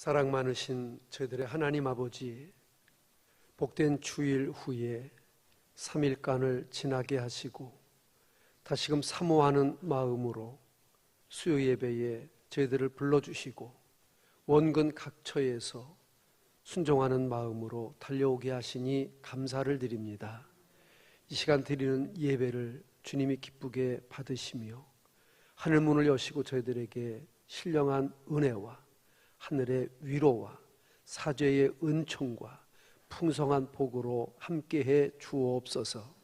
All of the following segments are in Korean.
사랑 많으신 저희들의 하나님 아버지, 복된 주일 후에 3일간을 지나게 하시고 다시금 사모하는 마음으로 수요 예배에 저희들을 불러주시고 원근 각처에서 순종하는 마음으로 달려오게 하시니 감사를 드립니다. 이 시간 드리는 예배를 주님이 기쁘게 받으시며 하늘문을 여시고 저희들에게 신령한 은혜와 하늘의 위로와 사죄의 은총과 풍성한 복으로 함께해 주옵소서.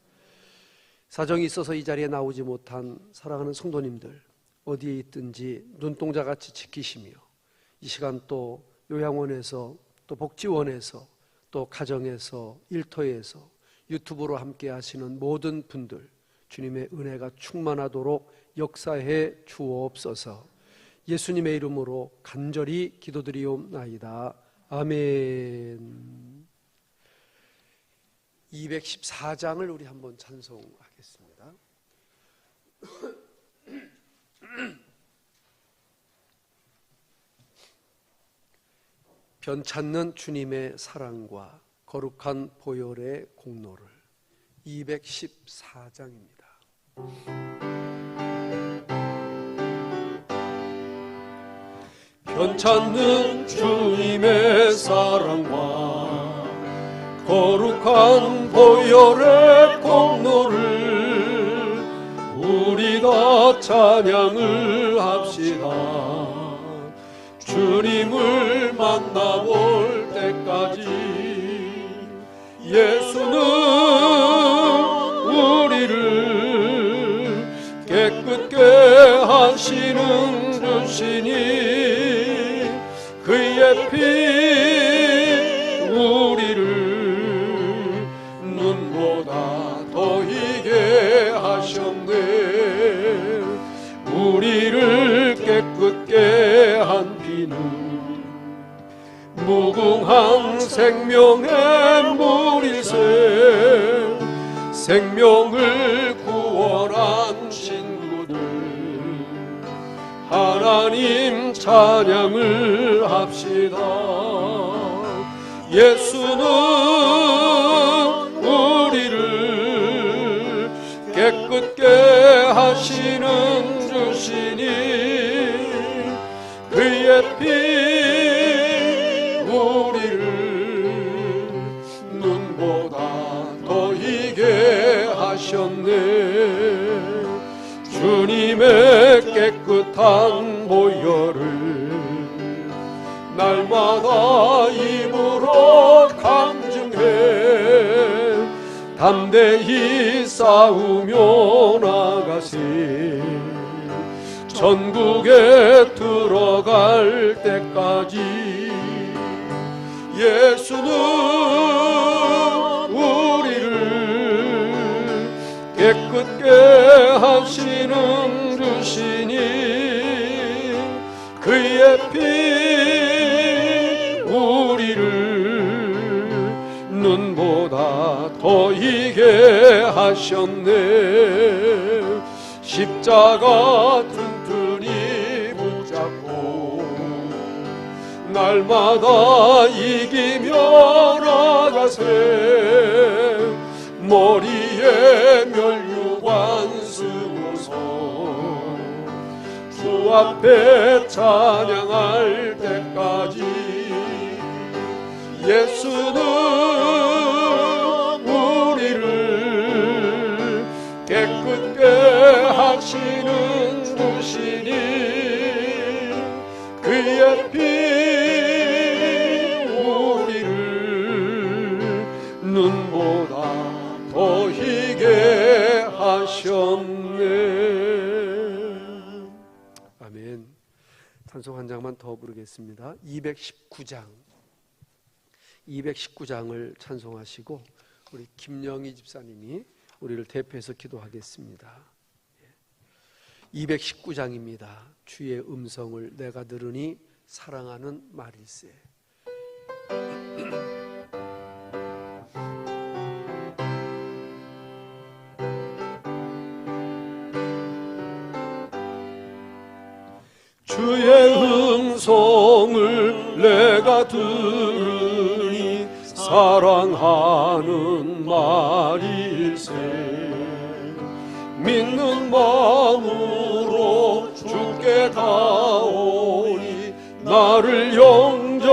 사정이 있어서 이 자리에 나오지 못한 사랑하는 성도님들 어디에 있든지 눈동자같이 지키시며 이 시간 또 요양원에서 또 복지원에서 또 가정에서 일터에서 유튜브로 함께 하시는 모든 분들 주님의 은혜가 충만하도록 역사해 주옵소서. 예수님의 이름으로 간절히 기도드리옵나이다. 아멘. 214장을 우리 한번 찬송하겠습니다. 변찮는 주님의 사랑과 거룩한 보혈의 공로를 214장입니다. 변찮는 주님의 사랑과 거룩한 보혈의 공로를 우리 다 찬양을 합시다. 주님을 만나볼 때까지 예수는 우리를 깨끗게 하시는 주시니 그의 피 우리를 눈보다 더 희게 하셨네. 우리를 깨끗게 한 피는 무궁한 생명의 물이세. 생명을 구원한 친구들 하나님 찬양을 합시다. 예수는 우리를 깨끗게 하시는 주시니 그의 피 우리를 눈보다 더 희게 하셨네. 주님의 깨끗한 보혈을 날마다 입으로 감증해 담대히 싸우며 나가세. 전국에 들어갈 때까지 예수는 우리를 깨끗게 하시는 주시니 그의 피 우리를 눈보다 더 희게 하셨네. 십자가 튼튼히 붙잡고 날마다 이기며 나가세. 머리에 면류관 쓰고서 주 앞에 찬양할 때까지 예수는 우리를 깨끗게 하시는 주시니 그의 피 우리를 눈보다 더 희게 하셨네. 아멘. 찬송 한 장만 더 부르겠습니다. 219장을 찬송하시고 우리 김영희 집사님이 우리를 대표해서 기도하겠습니다. 219장입니다. 주의 음성을 내가 들으니 사랑하는 말일세. 주의 음성을 내가 들으니 사랑하는 말일세. 믿는 마음으로 주께 가오니 나를 영접하소서.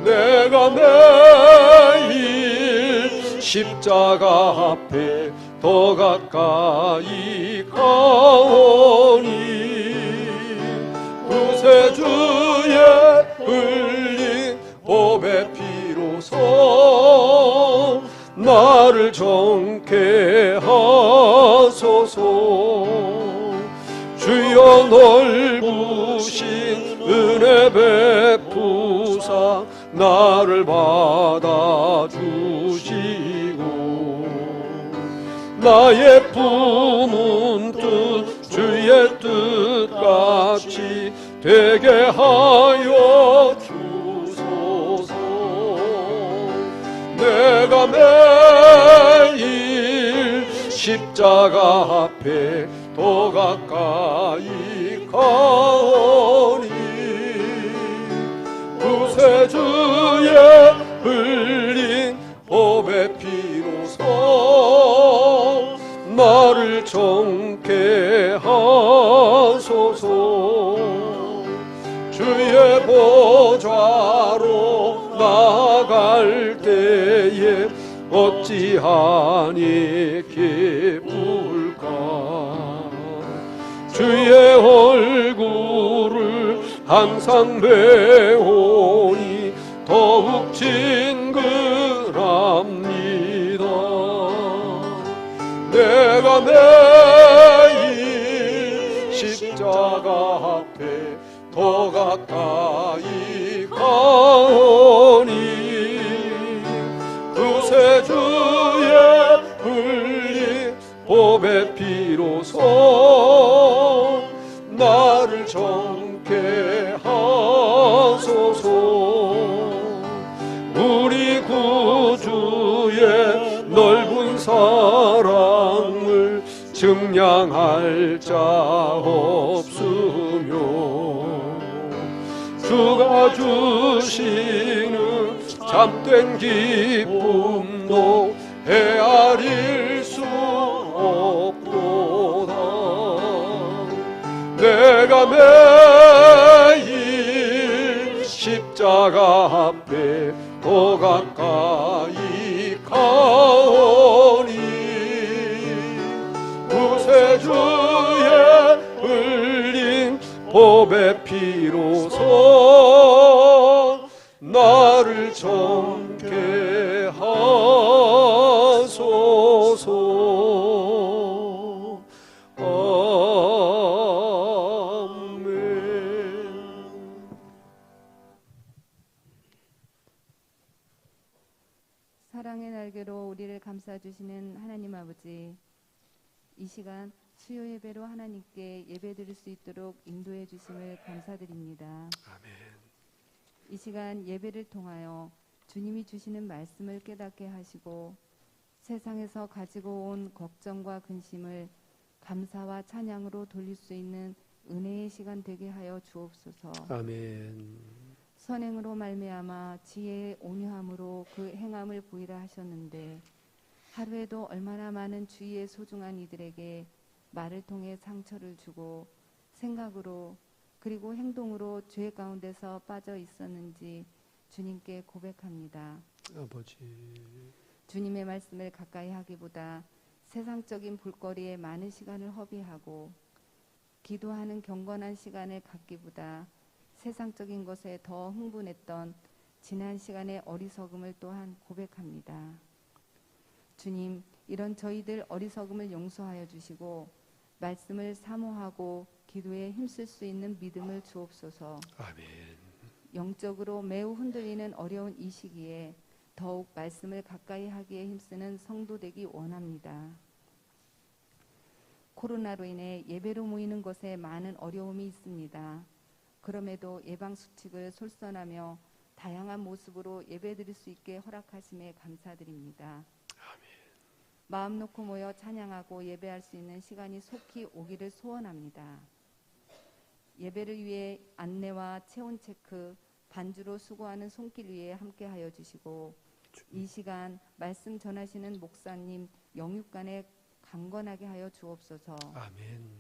내가 매일 십자가 앞에 더 가까이 가오니 구세주의 흘린 보배 피로서 나를 정케 하소서. 주여 넓으신 은혜 베푸사 나를 받아주시고 나의 품은 뜻 주의 뜻같이 되게 하여 주소서. 내가 매일 십자가 앞에 더 가까이 가오니 구세주의 흘린 보배 피로서 나를 정케 하소서. 주의 보좌로 나아갈 때에 어찌하니 기쁠까. 주의 얼굴을 항상 배우니 더욱 진글합니다. 내가 매일 십자가 앞에 더 가까이 가오니 구세주의 흘린 보배 피로서 나를 정케 하소서. 우리 구주의 넓은 사랑을 증량할 자 없으며 주가 주시는 참된 기쁨도 헤아릴 수 없도다. 내가 매일 십자가 앞에 더 가까이 가오니 구세주의 흘린 보배 피로서 나를 정케 하소서. 아멘. 사랑의 날개로 우리를 감싸주시는 하나님 아버지, 이 시간 수요 예배로 하나님께 예배드릴 수 있도록 인도해 주심을 감사드립니다. 아멘. 이 시간 예배를 통하여 주님이 주시는 말씀을 깨닫게 하시고 세상에서 가지고 온 걱정과 근심을 감사와 찬양으로 돌릴 수 있는 은혜의 시간 되게 하여 주옵소서. 아멘. 선행으로 말미암아 지혜의 온유함으로 그 행함을 보이라 하셨는데 하루에도 얼마나 많은 주위의 소중한 이들에게 말을 통해 상처를 주고 생각으로 그리고 행동으로 죄 가운데서 빠져 있었는지 주님께 고백합니다. 아버지. 주님의 말씀을 가까이 하기보다 세상적인 볼거리에 많은 시간을 허비하고 기도하는 경건한 시간을 갖기보다 세상적인 것에 더 흥분했던 지난 시간의 어리석음을 또한 고백합니다. 주님, 이런 저희들 어리석음을 용서하여 주시고 말씀을 사모하고 기도에 힘쓸 수 있는 믿음을 주옵소서. 아멘. 영적으로 매우 흔들리는 어려운 이 시기에 더욱 말씀을 가까이 하기에 힘쓰는 성도 되기 원합니다. 코로나로 인해 예배로 모이는 것에 많은 어려움이 있습니다. 그럼에도 예방수칙을 솔선하며 다양한 모습으로 예배드릴 수 있게 허락하심에 감사드립니다. 마음 놓고 모여 찬양하고 예배할 수 있는 시간이 속히 오기를 소원합니다. 예배를 위해 안내와 체온 체크, 반주로 수고하는 손길 위에 함께하여 주시고 이 시간 말씀 전하시는 목사님 영육간에 강건하게 하여 주옵소서. 아멘.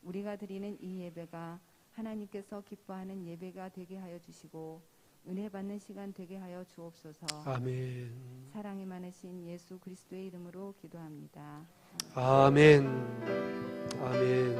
우리가 드리는 이 예배가 하나님께서 기뻐하는 예배가 되게 하여 주시고 은혜 받는 시간 되게 하여 주옵소서. 아멘. 사랑이 많으신 예수 그리스도의 이름으로 기도합니다. 아멘. 아멘.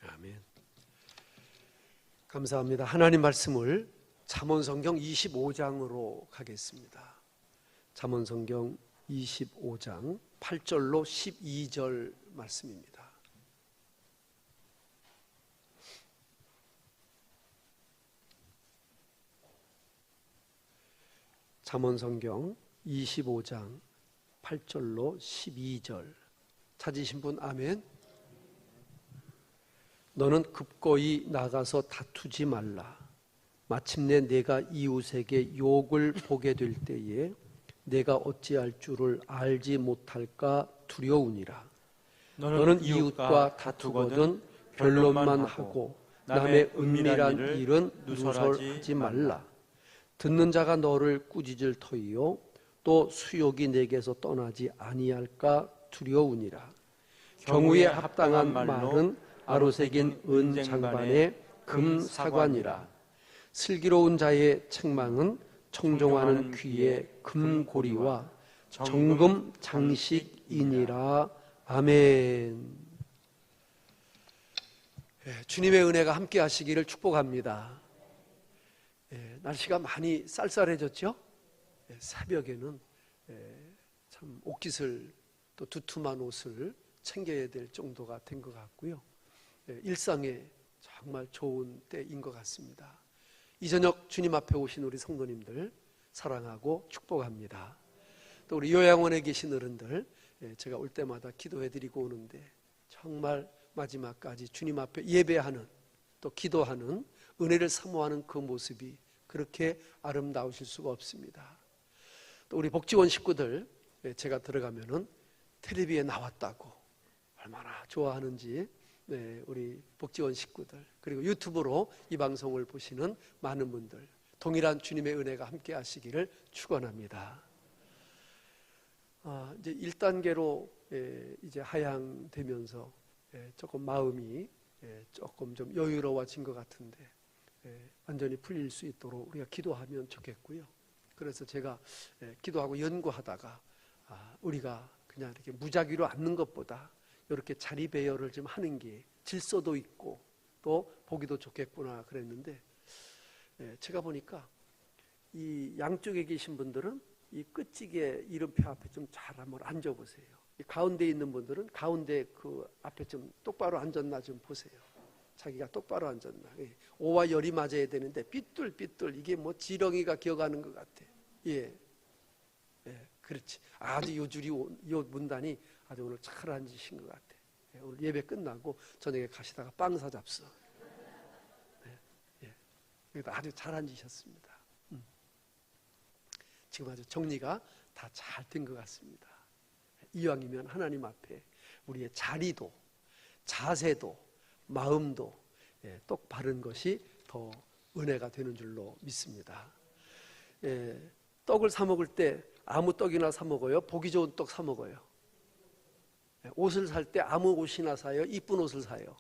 아멘. 감사합니다. 하나님 말씀을 잠언성경 25장으로 가겠습니다. 잠언성경 25장 8절로 12절 말씀입니다. 잠언성경 25장 8절로 12절 찾으신 분 아멘. 너는 급거이 나가서 다투지 말라. 마침내 내가 이웃에게 욕을 보게 될 때에 내가 어찌할 줄을 알지 못할까 두려우니라. 너는 이웃과 다투거든 변론만 하고 남의 은밀한 일은 누설하지 말라. 듣는 자가 너를 꾸짖을 터이요 또 수욕이 내게서 떠나지 아니할까 두려우니라. 경우에 합당한 말은 아로새긴 은 장반에 금 사관이라. 슬기로운 자의 책망은 청종하는 귀에 금고리와 정금 장식이니라. 아멘. 주님의 은혜가 함께 하시기를 축복합니다. 날씨가 많이 쌀쌀해졌죠? 새벽에는 참 옷깃을 또 두툼한 옷을 챙겨야 될 정도가 된 것 같고요. 일상에 정말 좋은 때인 것 같습니다. 이 저녁 주님 앞에 오신 우리 성도님들 사랑하고 축복합니다. 또 우리 요양원에 계신 어른들 제가 올 때마다 기도해드리고 오는데 정말 마지막까지 주님 앞에 예배하는 또 기도하는 은혜를 사모하는 그 모습이 그렇게 아름다우실 수가 없습니다. 또 우리 복지원 식구들 제가 들어가면은 텔레비에 나왔다고 얼마나 좋아하는지 우리 복지원 식구들 그리고 유튜브로 이 방송을 보시는 많은 분들 동일한 주님의 은혜가 함께 하시기를 축원합니다. 이제 1단계로 이제 하향되면서 조금 마음이 조금 좀 여유로워진 것 같은데 완전히 풀릴 수 있도록 우리가 기도하면 좋겠고요. 그래서 제가 기도하고 연구하다가 우리가 그냥 이렇게 무작위로 앉는 것보다 이렇게 자리 배열을 좀 하는 게 질서도 있고 또 보기도 좋겠구나 그랬는데 제가 보니까 이 양쪽에 계신 분들은 이 끝지게 이름표 앞에 좀 잘 한번 앉아보세요. 이 가운데 있는 분들은 가운데 그 앞에 좀 똑바로 앉았나 좀 보세요. 자기가 똑바로 앉았나. 오와 열이 맞아야 되는데 삐뚤삐뚤 이게 뭐 지렁이가 기어가는 것 같아. 그렇지. 아주 요 줄이 요 문단이 아주 오늘 잘 앉으신 것 같아. 오늘 예배 끝나고 저녁에 가시다가 빵 사잡서. 아주 잘 앉으셨습니다. 지금 아주 정리가 다 잘 된 것 같습니다. 이왕이면 하나님 앞에 우리의 자리도 자세도 마음도 똑바른 것이 더 은혜가 되는 줄로 믿습니다. 떡을 사 먹을 때 아무 떡이나 사 먹어요? 보기 좋은 떡 사 먹어요? 옷을 살 때 아무 옷이나 사요? 이쁜 옷을 사요?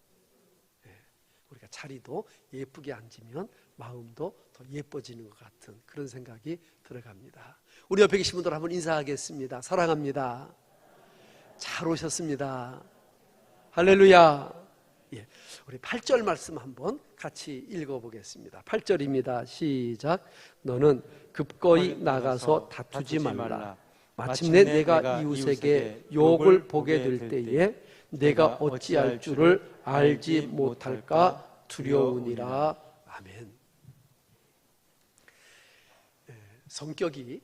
우리가 자리도 예쁘게 앉으면 마음도 더 예뻐지는 것 같은 그런 생각이 들어갑니다. 우리 옆에 계신 분들 한번 인사하겠습니다. 사랑합니다. 잘 오셨습니다. 할렐루야. 우리 8절 말씀 한번 같이 읽어보겠습니다. 8절입니다. 시작. 너는 급거이 나가서 다투지 말라. 마침내 내가 이웃에게 욕을 보게 될 때에 내가 어찌할 줄을 알지 못할까 두려우니라. 아멘. 성격이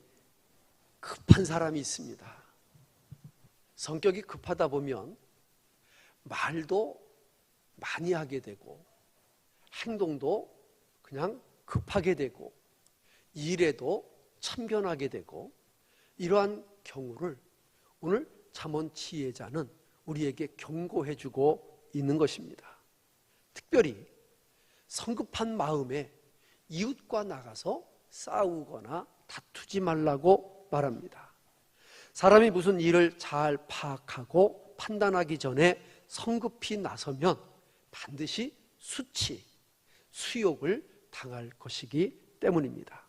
급한 사람이 있습니다. 성격이 급하다 보면 말도 많이 하게 되고 행동도 그냥 급하게 되고 일에도 참견하게 되고, 이러한 경우를 오늘 잠언 지혜자는 우리에게 경고해주고 있는 것입니다. 특별히 성급한 마음에 이웃과 나가서 싸우거나 다투지 말라고 말합니다. 사람이 무슨 일을 잘 파악하고 판단하기 전에 성급히 나서면 반드시 수치, 수욕을 당할 것이기 때문입니다.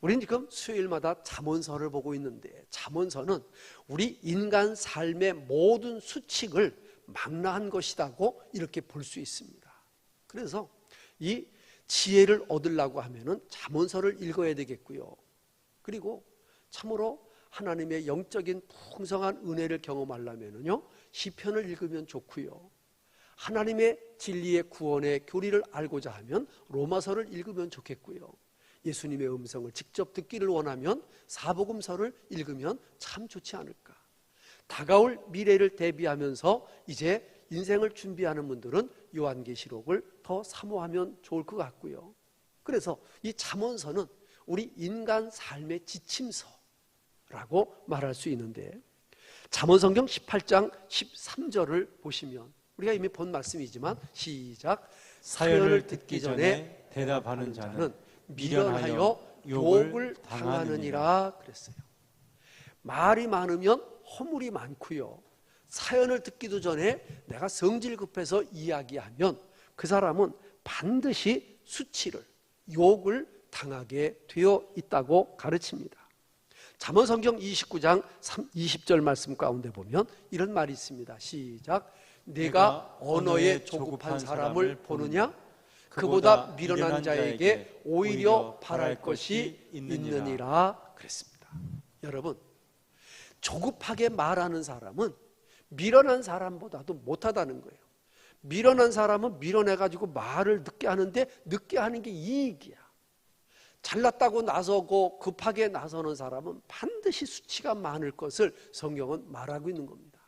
우리는 지금 수요일마다 잠언서를 보고 있는데, 잠언서는 우리 인간 삶의 모든 수칙을 망라한 것이라고 이렇게 볼 수 있습니다. 그래서 이 지혜를 얻으려고 하면은 잠언서를 읽어야 되겠고요. 그리고 참으로 하나님의 영적인 풍성한 은혜를 경험하려면은요, 시편을 읽으면 좋고요. 하나님의 진리의 구원의 교리를 알고자 하면 로마서를 읽으면 좋겠고요. 예수님의 음성을 직접 듣기를 원하면 사복음서를 읽으면 참 좋지 않을까. 다가올 미래를 대비하면서 이제 인생을 준비하는 분들은 요한계시록을 더 사모하면 좋을 것 같고요. 그래서 이 잠언서는 우리 인간 삶의 지침서라고 말할 수 있는데, 잠언성경 18장 13절을 보시면 우리가 이미 본 말씀이지만 시작. 사연을 듣기 전에 대답하는 자는 미련하여 욕을 당하느니라 그랬어요. 말이 많으면 허물이 많고요. 사연을 듣기도 전에 내가 성질 급해서 이야기하면 그 사람은 반드시 수치를, 욕을 당하게 되어 있다고 가르칩니다. 잠언성경 29장 20절 말씀 가운데 보면 이런 말이 있습니다. 시작. 내가 언어에 조급한 사람을 보느냐? 그보다 미련한 자에게 오히려 바랄 것이 있느니라 그랬습니다. 여러분, 조급하게 말하는 사람은 미련한 사람보다도 못하다는 거예요. 미련한 사람은 미련해가지고 말을 늦게 하는데, 늦게 하는 게 이익이야. 잘났다고 나서고 급하게 나서는 사람은 반드시 수치가 많을 것을 성경은 말하고 있는 겁니다.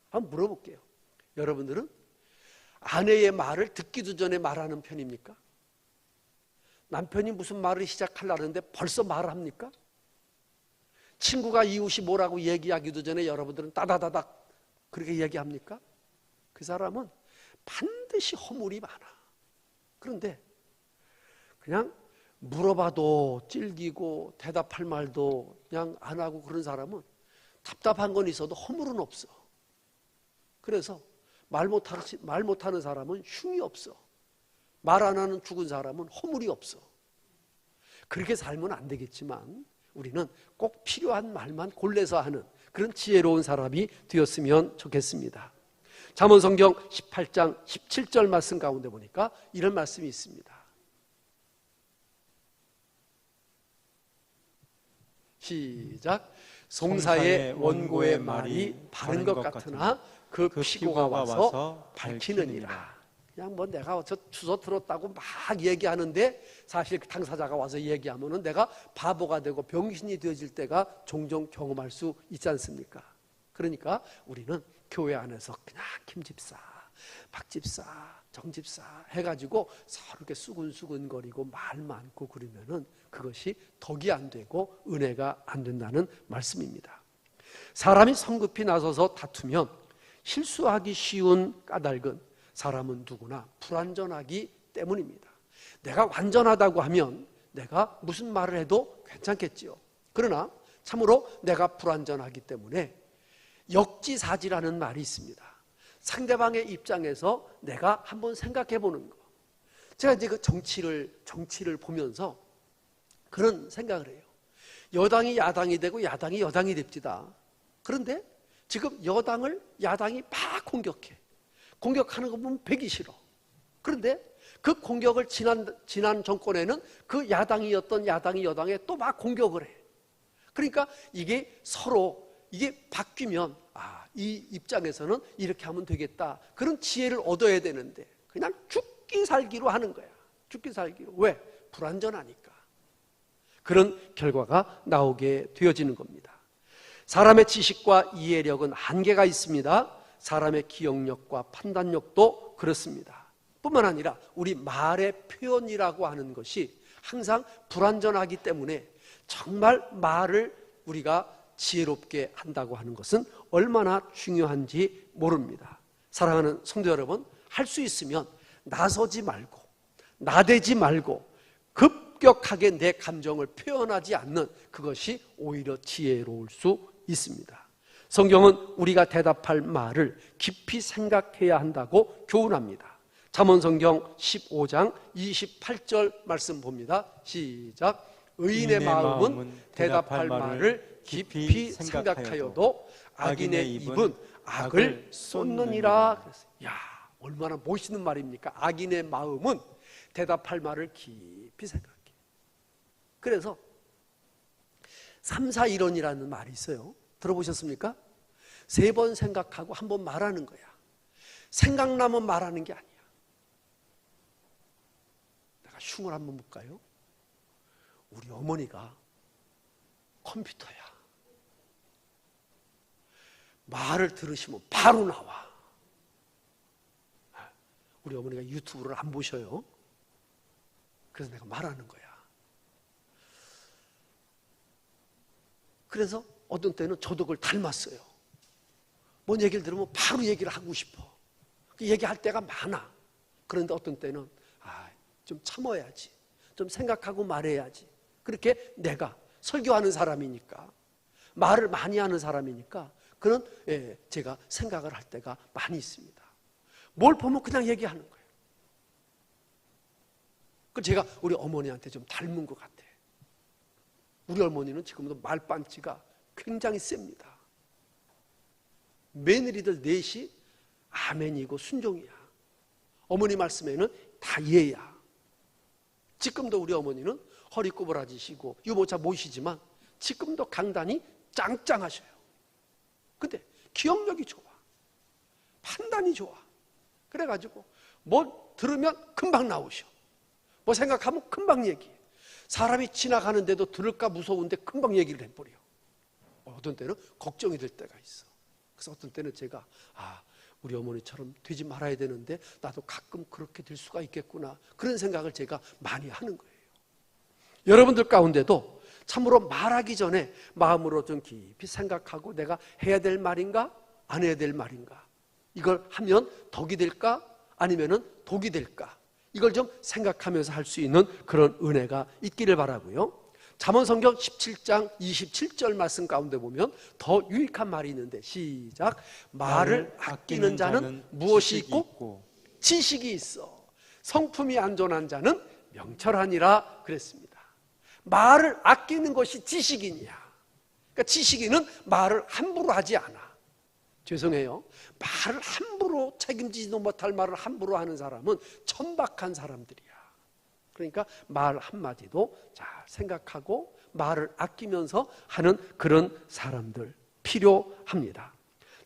한번 물어볼게요. 여러분들은 아내의 말을 듣기도 전에 말하는 편입니까? 남편이 무슨 말을 시작하려는데 벌써 말을 합니까? 친구가 이웃이 뭐라고 얘기하기도 전에 여러분들은 따다다닥 그렇게 얘기합니까? 그 사람은 반드시 허물이 많아. 그런데 그냥 물어봐도 찔기고 대답할 말도 그냥 안 하고 그런 사람은 답답한 건 있어도 허물은 없어. 그래서 말 못하는 사람은 흉이 없어. 말 안 하는 죽은 사람은 허물이 없어. 그렇게 살면 안 되겠지만 우리는 꼭 필요한 말만 골라서 하는 그런 지혜로운 사람이 되었으면 좋겠습니다. 잠언성경 18장 17절 말씀 가운데 보니까 이런 말씀이 있습니다. 시작. 송사의 원고의 말이 바른 것 같으나 그 피고가 와서 밝히느니라. 그냥 뭐 내가 저 주소 들었다고 막 얘기하는데 사실 그 당사자가 와서 얘기하면은 내가 바보가 되고 병신이 되어질 때가 종종 경험할 수 있지 않습니까? 그러니까 우리는 교회 안에서 그냥 김집사, 박집사, 정집사 해가지고 서로 이렇게 수근수근거리고 말 많고 그러면은 그것이 덕이 안 되고 은혜가 안 된다는 말씀입니다. 사람이 성급히 나서서 다투면 실수하기 쉬운 까닭은 사람은 누구나 불완전하기 때문입니다. 내가 완전하다고 하면 내가 무슨 말을 해도 괜찮겠지요. 그러나 참으로 내가 불완전하기 때문에 역지사지라는 말이 있습니다. 상대방의 입장에서 내가 한번 생각해 보는 거. 제가 이제 그 정치를 보면서 그런 생각을 해요. 여당이 야당이 되고 야당이 여당이 됩시다. 그런데 지금 야당이 막 공격하는 거 보면 배기 싫어. 그런데 그 공격을 지난 정권에는 그 야당이었던 야당이 여당에 또 막 공격을 해. 그러니까 이게 서로 이게 바뀌면 이 입장에서는 이렇게 하면 되겠다. 그런 지혜를 얻어야 되는데 그냥 죽기 살기로 하는 거야. 죽기 살기로. 왜? 불완전하니까. 그런 결과가 나오게 되어지는 겁니다. 사람의 지식과 이해력은 한계가 있습니다. 사람의 기억력과 판단력도 그렇습니다. 뿐만 아니라 우리 말의 표현이라고 하는 것이 항상 불완전하기 때문에 정말 말을 우리가 지혜롭게 한다고 하는 것은 얼마나 중요한지 모릅니다. 사랑하는 성도 여러분, 할 수 있으면 나서지 말고 나대지 말고 급격하게 내 감정을 표현하지 않는 그것이 오히려 지혜로울 수 있습니다. 성경은 우리가 대답할 말을 깊이 생각해야 한다고 교훈합니다. 잠언성경 15장 28절 말씀 봅니다. 시작. 의인의 마음은 대답할 말을 깊이 생각하여도 악인의 입은 악을 쏟느니라. 야, 얼마나 멋있는 말입니까? 악인의 마음은 대답할 말을 깊이 생각해. 그래서 3-4-1원이라는 말이 있어요. 들어보셨습니까? 3번 생각하고 1번 말하는 거야. 생각나면 말하는 게 아니야. 내가 흉을 한번 볼까요? 우리 어머니가 컴퓨터야. 말을 들으시면 바로 나와. 우리 어머니가 유튜브를 안 보셔요. 그래서 내가 말하는 거야. 그래서 어떤 때는 저도 그걸 닮았어요. 뭔 얘기를 들으면 바로 얘기를 하고 싶어. 얘기할 때가 많아. 그런데 어떤 때는 좀 참아야지. 좀 생각하고 말해야지. 그렇게 내가 설교하는 사람이니까, 말을 많이 하는 사람이니까 그런 제가 생각을 할 때가 많이 있습니다. 뭘 보면 그냥 얘기하는 거예요. 그 제가 우리 어머니한테 좀 닮은 것 같아. 우리 어머니는 지금도 말반지가 굉장히 셉니다. 며느리들 넷이 아멘이고 순종이야. 어머니 말씀에는 다 예야. 지금도 우리 어머니는 허리 구부라지시고 유모차 모시지만 지금도 강단이 짱짱하셔요. 근데 기억력이 좋아. 판단이 좋아. 그래가지고 뭐 들으면 금방 나오셔. 뭐 생각하면 금방 얘기해. 사람이 지나가는데도 들을까 무서운데 금방 얘기를 해버려. 어떤 때는 걱정이 될 때가 있어. 그래서 어떤 때는 제가 우리 어머니처럼 되지 말아야 되는데 나도 가끔 그렇게 될 수가 있겠구나, 그런 생각을 제가 많이 하는 거예요. 여러분들 가운데도 참으로 말하기 전에 마음으로 좀 깊이 생각하고 내가 해야 될 말인가 안 해야 될 말인가, 이걸 하면 덕이 될까 아니면은 독이 될까, 이걸 좀 생각하면서 할 수 있는 그런 은혜가 있기를 바라고요. 잠언성경 17장 27절 말씀 가운데 보면 더 유익한 말이 있는데, 시작. 말을 아끼는 자는 무엇이 있고 지식이 있어. 성품이 안전한 자는 명철하니라 그랬습니다. 말을 아끼는 것이 지식인이야. 그러니까 지식인은 말을 함부로 하지 않아. 죄송해요. 말을 함부로, 책임지지도 못할 말을 함부로 하는 사람은 천박한 사람들이야. 그러니까 말 한마디도 잘 생각하고 말을 아끼면서 하는 그런 사람들 필요합니다.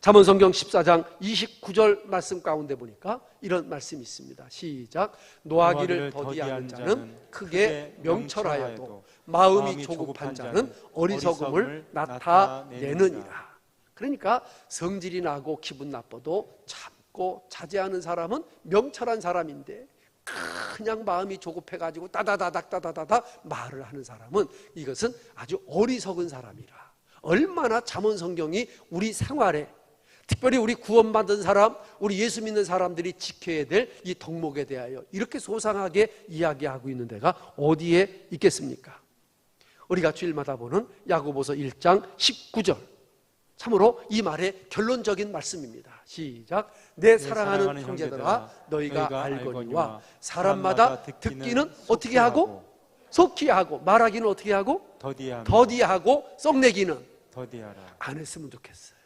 잠언성경 14장 29절 말씀 가운데 보니까 이런 말씀이 있습니다. 시작. 노하기를 더디하는 자는 크게 명철하여도 마음이 조급한 자는 어리석음을 나타내느니라. 그러니까 성질이 나고 기분 나빠도 참고 자제하는 사람은 명철한 사람인데, 그냥 마음이 조급해가지고 따다다닥 말을 하는 사람은 이것은 아주 어리석은 사람이라. 얼마나 잠언성경이 우리 생활에, 특별히 우리 구원받은 사람, 우리 예수 믿는 사람들이 지켜야 될 이 덕목에 대하여 이렇게 소상하게 이야기하고 있는 데가 어디에 있겠습니까? 우리가 주일마다 보는 야고보서 1장 19절, 참으로 이 말의 결론적인 말씀입니다. 시작. 내 사랑하는 형제들아, 너희가 알거니와 사람마다 듣기는 어떻게 하고 속히 하고, 말하기는 어떻게 하고 더디하고 썩내기는 더디하라. 안 했으면 좋겠어요.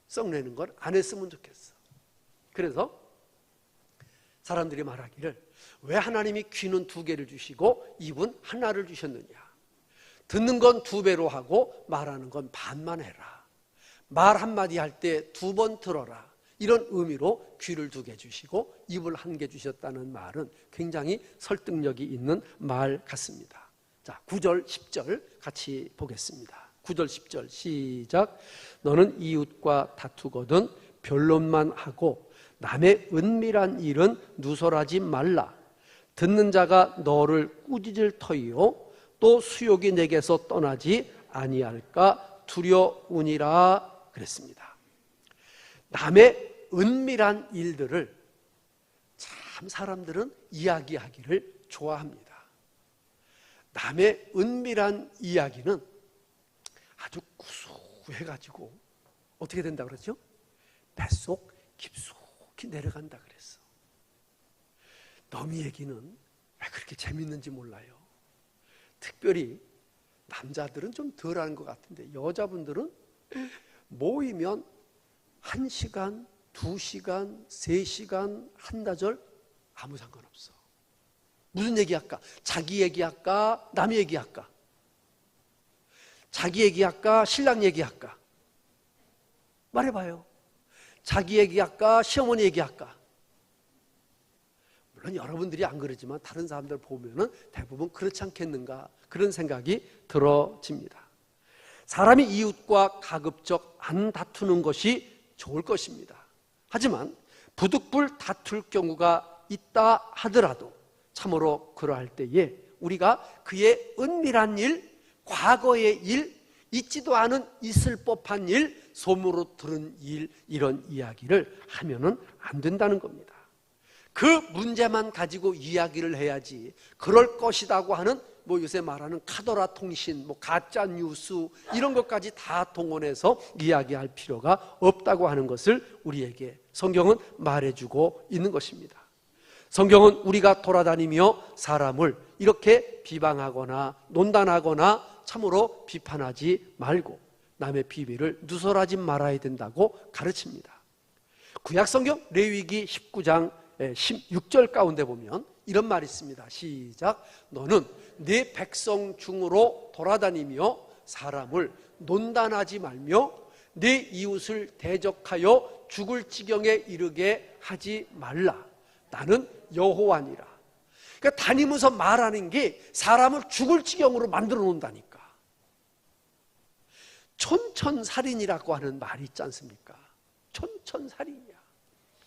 썩내는 걸 안 했으면 좋겠어. 그래서 사람들이 말하기를, 왜 하나님이 귀는 2개를 주시고 입은 하나를 주셨느냐. 듣는 건 2배로 하고 말하는 건 반만 해라. 말 한마디 할 때 2번 들어라. 이런 의미로 귀를 2개 주시고 입을 1개 주셨다는 말은 굉장히 설득력이 있는 말 같습니다. 자, 9절 10절 같이 보겠습니다. 9절 10절 시작. 너는 이웃과 다투거든 변론만 하고 남의 은밀한 일은 누설하지 말라. 듣는 자가 너를 꾸짖을 터이요 또 수욕이 내게서 떠나지 아니할까 두려우니라 그랬습니다. 남의 은밀한 일들을 참 사람들은 이야기하기를 좋아합니다. 남의 은밀한 이야기는 아주 구수해가지고 어떻게 된다 그랬죠? 뱃속 깊숙이 내려간다 그랬어. 너미 얘기는 왜 그렇게 재밌는지 몰라요. 특별히 남자들은 좀 덜한 것 같은데 여자분들은 모이면 1시간, 2시간, 3시간, 한나절 아무 상관없어. 무슨 얘기할까? 자기 얘기할까? 남 얘기할까? 자기 얘기할까? 신랑 얘기할까? 말해봐요. 자기 얘기할까? 시어머니 얘기할까? 물론 여러분들이 안 그러지만 다른 사람들 보면은 대부분 그렇지 않겠는가 그런 생각이 들어집니다. 사람이 이웃과 가급적 안 다투는 것이 좋을 것입니다. 하지만 부득불 다툴 경우가 있다 하더라도 참으로 그러할 때에 우리가 그의 은밀한 일, 과거의 일, 있지도 않은 있을 법한 일, 소문으로 들은 일 이런 이야기를 하면은 안 된다는 겁니다. 그 문제만 가지고 이야기를 해야지 그럴 것이라고 하는 뭐 요새 말하는 카더라 통신, 뭐 가짜 뉴스 이런 것까지 다 동원해서 이야기할 필요가 없다고 하는 것을 우리에게 성경은 말해주고 있는 것입니다. 성경은 우리가 돌아다니며 사람을 이렇게 비방하거나 논단하거나 참으로 비판하지 말고 남의 비밀을 누설하지 말아야 된다고 가르칩니다. 구약성경 레위기 19장 16절 가운데 보면 이런 말이 있습니다. 시작. 너는 네 백성 중으로 돌아다니며 사람을 논단하지 말며 네 이웃을 대적하여 죽을 지경에 이르게 하지 말라. 나는 여호와니라. 그러니까 다니면서 말하는 게 사람을 죽을 지경으로 만들어 놓는다니까. 촌천살인이라고 하는 말이 있지 않습니까? 촌천살인이야.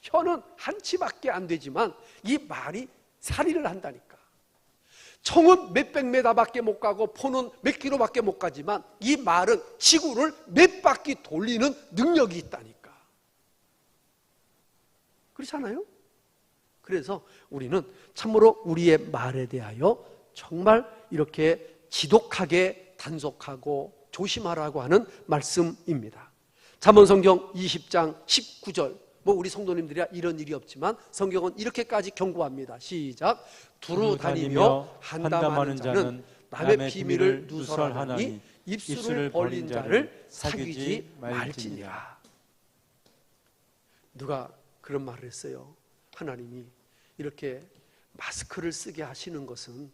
혀는 한 치밖에 안 되지만 이 말이 살인을 한다니까. 총은 몇백 메다밖에 못 가고 포는 몇 킬로밖에 못 가지만 이 말은 지구를 몇 바퀴 돌리는 능력이 있다니까. 그렇지 않아요? 그래서 우리는 참으로 우리의 말에 대하여 정말 이렇게 지독하게 단속하고 조심하라고 하는 말씀입니다. 잠언성경 20장 19절. 뭐 우리 성도님들이야 이런 일이 없지만 성경은 이렇게까지 경고합니다. 시작. 두루 다니며 한담하는 자는 남의 비밀을 누설하나니 입술을 벌린 자를 사귀지 말지니라. 누가 그런 말을 했어요? 하나님이 이렇게 마스크를 쓰게 하시는 것은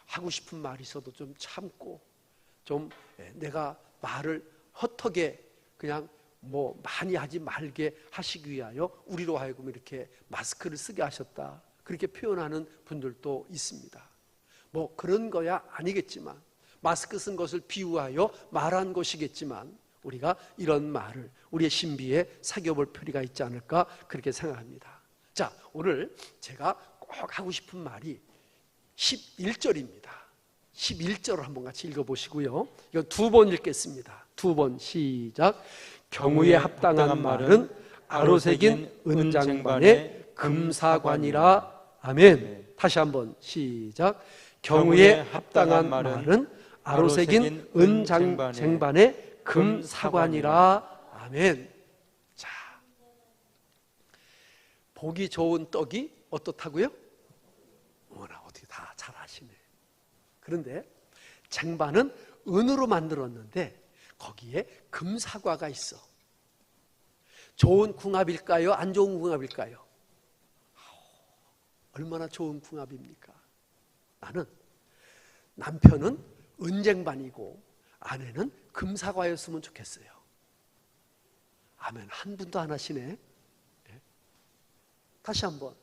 하고 싶은 말이 있어도 좀 참고 좀 내가 말을 헛되게 그냥 뭐 많이 하지 말게 하시기 위하여 우리로 하여금 이렇게 마스크를 쓰게 하셨다. 그렇게 표현하는 분들도 있습니다. 뭐 그런 거야 아니겠지만 마스크 쓴 것을 비유하여 말한 것이겠지만 우리가 이런 말을 우리의 신비에 새겨볼 필요가 있지 않을까 그렇게 생각합니다. 자, 오늘 제가 꼭 하고 싶은 말이 11절입니다. 11절을 한번 같이 읽어보시고요. 이건 2번 읽겠습니다. 2번 시작. 경우에 합당한 말은 아로새긴 은장반의 금사관이라. 아멘. 다시 한번 시작. 경우에 합당한 말은 아로새긴 은장반의 금사관이라. 아멘. 자, 보기 좋은 떡이 어떻다고요? 어머나 어떻게 다 잘 아시네. 그런데 쟁반은 은으로 만들었는데 거기에 금사과가 있어. 좋은 궁합일까요? 안 좋은 궁합일까요? 얼마나 좋은 궁합입니까? 나는 남편은 은쟁반이고 아내는 금사과였으면 좋겠어요. 아멘. 한 분도 안 하시네. 다시 한번.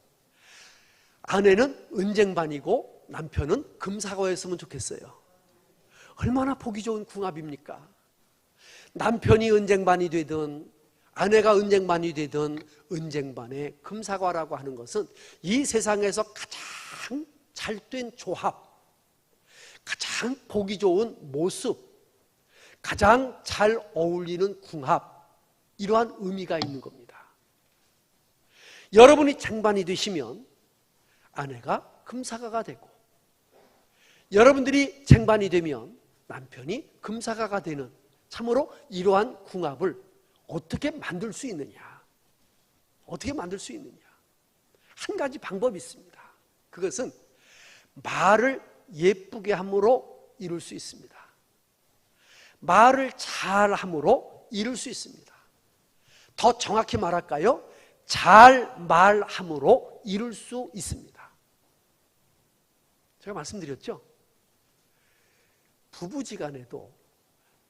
아내는 은쟁반이고 남편은 금사과였으면 좋겠어요. 얼마나 보기 좋은 궁합입니까? 남편이 은쟁반이 되든 아내가 은쟁반이 되든 은쟁반의 금사과라고 하는 것은 이 세상에서 가장 잘된 조합, 가장 보기 좋은 모습, 가장 잘 어울리는 궁합, 이러한 의미가 있는 겁니다. 여러분이 쟁반이 되시면 아내가 금사과가 되고, 여러분들이 쟁반이 되면 남편이 금사과가 되는, 참으로 이러한 궁합을 어떻게 만들 수 있느냐? 어떻게 만들 수 있느냐? 한 가지 방법이 있습니다. 그것은 말을 예쁘게 함으로 이룰 수 있습니다. 말을 잘함으로 이룰 수 있습니다. 더 정확히 말할까요? 잘 말함으로 이룰 수 있습니다. 제가 말씀드렸죠? 부부지간에도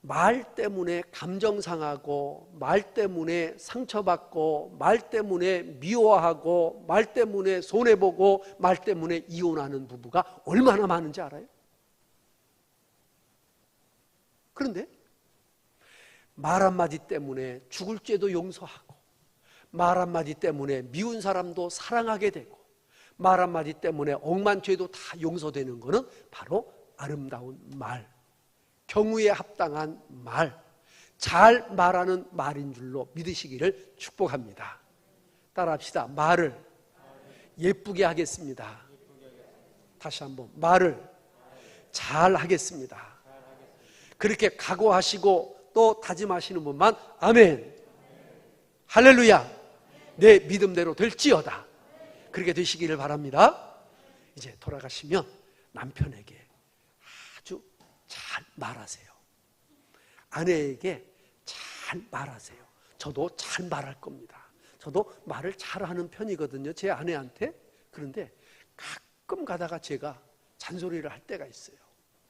말 때문에 감정 상하고, 말 때문에 상처받고, 말 때문에 미워하고, 말 때문에 손해보고, 말 때문에 이혼하는 부부가 얼마나 많은지 알아요? 그런데 말 한마디 때문에 죽을 죄도 용서하고, 말 한마디 때문에 미운 사람도 사랑하게 되고, 말 한마디 때문에 억만 죄도 다 용서되는 것은 바로 아름다운 말, 경우에 합당한 말, 잘 말하는 말인 줄로 믿으시기를 축복합니다. 따라합시다. 말을 예쁘게 하겠습니다. 다시 한번, 말을 잘 하겠습니다. 그렇게 각오하시고 또 다짐하시는 분만 아멘, 할렐루야, 내 믿음대로 될지어다, 그렇게 되시기를 바랍니다. 이제 돌아가시면 남편에게 아주 잘 말하세요. 아내에게 잘 말하세요. 저도 잘 말할 겁니다. 저도 말을 잘하는 편이거든요, 제 아내한테. 그런데 가끔 가다가 제가 잔소리를 할 때가 있어요.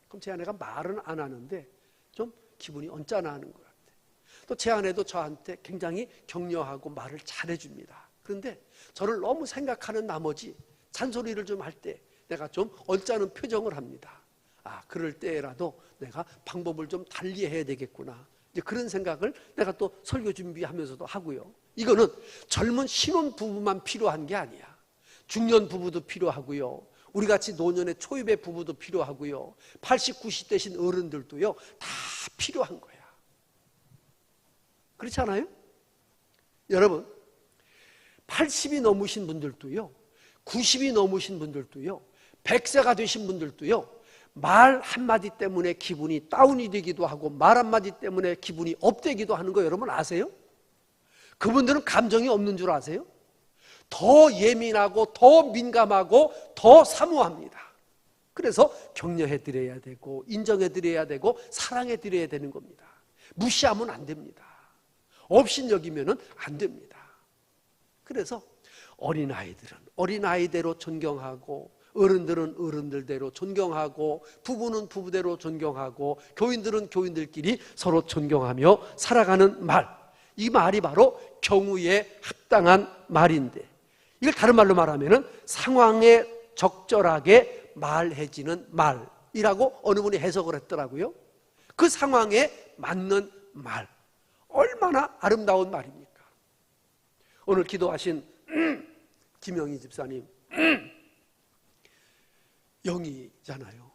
그럼 제 아내가 말은 안 하는데 좀 기분이 언짢아하는 것 같아요. 또 제 아내도 저한테 굉장히 격려하고 말을 잘해줍니다. 그런데 저를 너무 생각하는 나머지 잔소리를 좀 할 때 내가 좀 언짢은 표정을 합니다. 그럴 때라도 내가 방법을 좀 달리 해야 되겠구나, 이제 그런 생각을 내가 또 설교 준비하면서도 하고요. 이거는 젊은 신혼 부부만 필요한 게 아니야. 중년 부부도 필요하고요, 우리같이 노년의 초입의 부부도 필요하고요, 80, 90 되신 어른들도요, 다 필요한 거야. 그렇지 않아요? 여러분, 80이 넘으신 분들도요, 90이 넘으신 분들도요, 100세가 되신 분들도요, 말 한마디 때문에 기분이 다운이 되기도 하고, 말 한마디 때문에 기분이 업되기도 하는 거 여러분 아세요? 그분들은 감정이 없는 줄 아세요? 더 예민하고 더 민감하고 더 사모합니다. 그래서 격려해 드려야 되고, 인정해 드려야 되고, 사랑해 드려야 되는 겁니다. 무시하면 안 됩니다. 업신여기면 안 됩니다. 그래서 어린아이들은 어린아이대로 존경하고, 어른들은 어른들대로 존경하고, 부부는 부부대로 존경하고, 교인들은 교인들끼리 서로 존경하며 살아가는 말, 이 말이 바로 경우에 합당한 말인데, 이걸 다른 말로 말하면 상황에 적절하게 말해지는 말이라고 어느 분이 해석을 했더라고요. 그 상황에 맞는 말, 얼마나 아름다운 말입니까? 오늘 기도하신 김영희 집사님, 영희잖아요.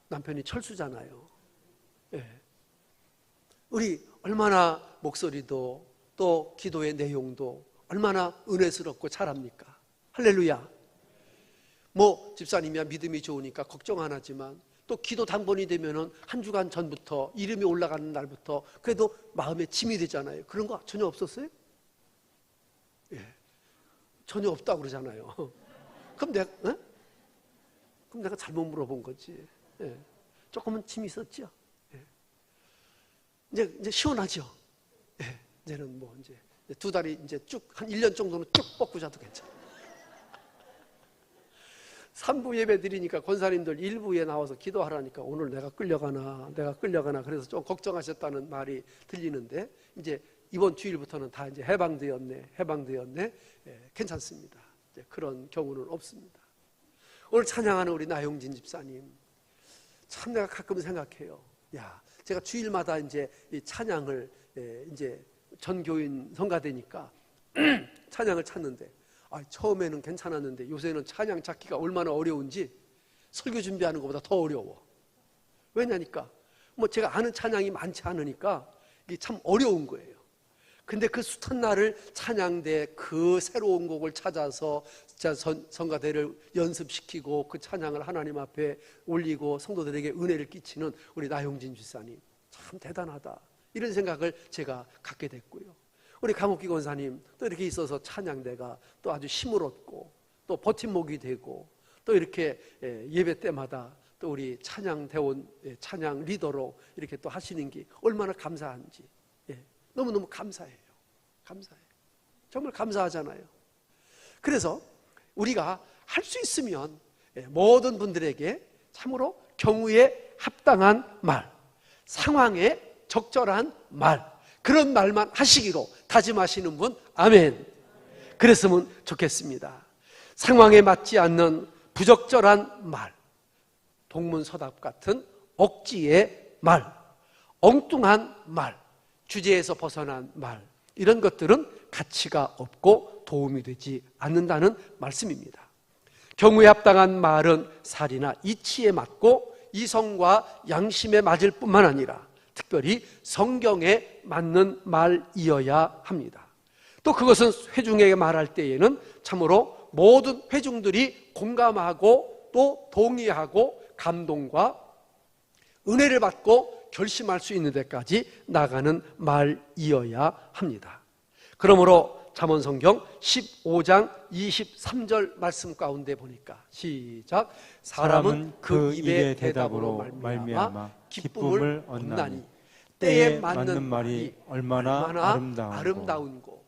남편이 철수잖아요. 예. 우리 얼마나 목소리도 또 기도의 내용도 얼마나 은혜스럽고 잘합니까? 할렐루야. 뭐 집사님이야 믿음이 좋으니까 걱정 안 하지만, 또 기도 당번이 되면은 한 주간 전부터, 이름이 올라가는 날부터 그래도 마음에 짐이 되잖아요. 그런 거 전혀 없었어요? 예. 전혀 없다고 그러잖아요. 그럼 내가 잘못 물어본 거지. 예. 조금은 짐이 있었죠. 예. 이제 시원하죠. 예. 이제는 뭐 이제 두 다리 이제 쭉 한 1년 정도는 쭉 뻗고 자도 괜찮아. 3부 예배 드리니까 권사님들 1부에 나와서 기도하라니까 오늘 내가 끌려가나 그래서 좀 걱정하셨다는 말이 들리는데, 이제 이번 주일부터는 다 이제 해방되었네. 예, 괜찮습니다. 이제 그런 경우는 없습니다. 오늘 찬양하는 우리 나용진 집사님, 참 내가 가끔 생각해요. 야, 제가 주일마다 이제 이 찬양을 이제 전교인 성가대니까 찬양을 찾는데 처음에는 괜찮았는데 요새는 찬양 찾기가 얼마나 어려운지 설교 준비하는 것보다 더 어려워. 왜냐니까 뭐 제가 아는 찬양이 많지 않으니까 이게 참 어려운 거예요. 근데 그 숱한 날을 찬양대 그 새로운 곡을 찾아서 성가대를 연습시키고 그 찬양을 하나님 앞에 올리고 성도들에게 은혜를 끼치는 우리 나용진 집사님 참 대단하다, 이런 생각을 제가 갖게 됐고요. 우리 강옥기 권사님 또 이렇게 있어서 찬양대가 또 아주 힘을 얻고 또 버팀목이 되고 또 이렇게 예배 때마다 또 우리 찬양대원, 찬양 리더로 이렇게 또 하시는 게 얼마나 감사한지 너무너무 감사해요. 감사해요. 정말 감사하잖아요. 그래서 우리가 할 수 있으면 모든 분들에게 참으로 경우에 합당한 말, 상황에 적절한 말, 그런 말만 하시기로 다짐하시는 분, 아멘. 그랬으면 좋겠습니다. 상황에 맞지 않는 부적절한 말, 동문서답 같은 억지의 말, 엉뚱한 말, 주제에서 벗어난 말, 이런 것들은 가치가 없고 도움이 되지 않는다는 말씀입니다. 경우에 합당한 말은 살이나 이치에 맞고 이성과 양심에 맞을 뿐만 아니라 특별히 성경에 맞는 말이어야 합니다. 또 그것은 회중에게 말할 때에는 참으로 모든 회중들이 공감하고 또 동의하고 감동과 은혜를 받고 결심할 수 있는 데까지 나가는 말이어야 합니다. 그러므로 잠언성경 15장 23절 말씀 가운데 보니까 시작, 사람은 그 입의 대답으로 말미암아 기쁨을 얻나니 때에 맞는 말이 얼마나 아름다운고.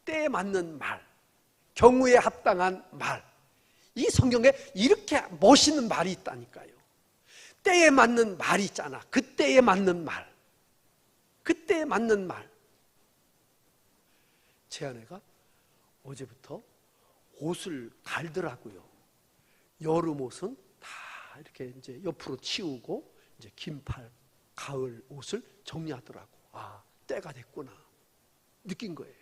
때에 맞는 말, 경우에 합당한 말, 이 성경에 이렇게 멋있는 말이 있다니까요. 때에 맞는 말이 있잖아. 그때에 맞는 말, 그때에 맞는 말. 제 아내가 어제부터 옷을 갈더라고요. 여름 옷은 다 이렇게 이제 옆으로 치우고 이제 긴팔 가을 옷을 정리하더라고. 아, 때가 됐구나 느낀 거예요.